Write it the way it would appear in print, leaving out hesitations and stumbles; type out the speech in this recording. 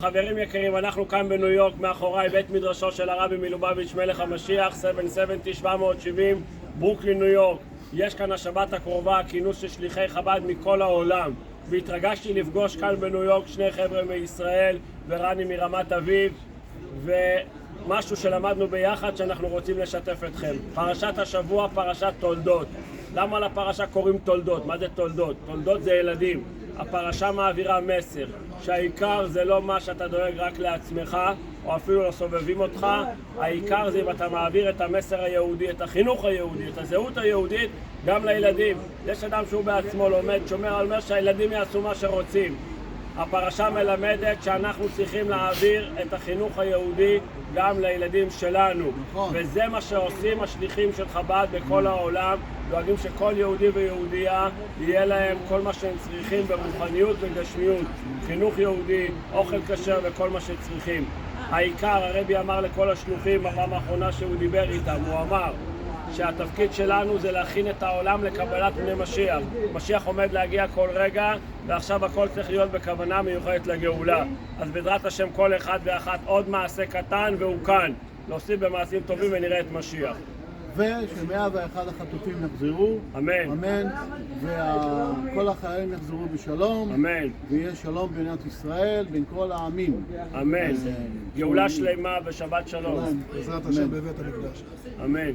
חברים יקרים, אנחנו כאן בניו יורק, מאחוריי בית מדרשו של הרבי מלובביץ' מלך המשיח, 770 ברוקלין ניו יורק. יש כאן השבת הקרובה כינוס של שליחי חב"ד מכל העולם, והתרגשתי לפגוש כאן בניו יורק שני חבר'ה מישראל ורני מרמת אביב, ומשהו שלמדנו ביחד שאנחנו רוצים לשתף אתכם. פרשת השבוע, פרשת תולדות. למה לפרשה קוראים תולדות? מה זה תולדות? תולדות זה ילדים. הפרשה מעבירה מסר שהעיקר זה לא מה שאתה דואג רק לעצמך או אפילו לסובבים אותך. העיקר זה אם אתה מעביר את המסר היהודי, את החינוך היהודי, את הזהות היהודית גם לילדים. יש אדם שהוא בעצמו לומד, שומר על אומר שהילדים יעשו מה שרוצים. הפרשה מלמדת שאנחנו צריכים להעביר את החינוך היהודי גם לילדים שלנו, וזה מה שעושים השליחים של חב"ד בכל העולם. דואגים שכל יהודי ויהודייה יהיה להם כל מה שהם צריכים ברוחניות וגשמיות, חינוך יהודי, אוכל כשר וכל מה שצריכים. העיקר, הרבי אמר לכל השלוחים בפעם האחרונה שהוא דיבר איתם, הוא אמר שהתפקיד שלנו זה להכין את העולם לקבלת בני משיח. משיח עומד להגיע כל רגע, ועכשיו הכל צריך להיות בכוונה מיוחדת לגאולה. אז בעזרת השם כל אחד ואחת עוד מעשה קטן והוא כאן. להוסיף במעשים טובים ונראה את משיח. ש101 החטופים יחזרו, אמן, אמן, וכל החיילים יחזרו בשלום, אמן, ויהיה שלום במדינת ישראל בין כל העמים, אמן. גאולה שלמה ושבת שלום, בעזרת השם בבית המקדש. אמן.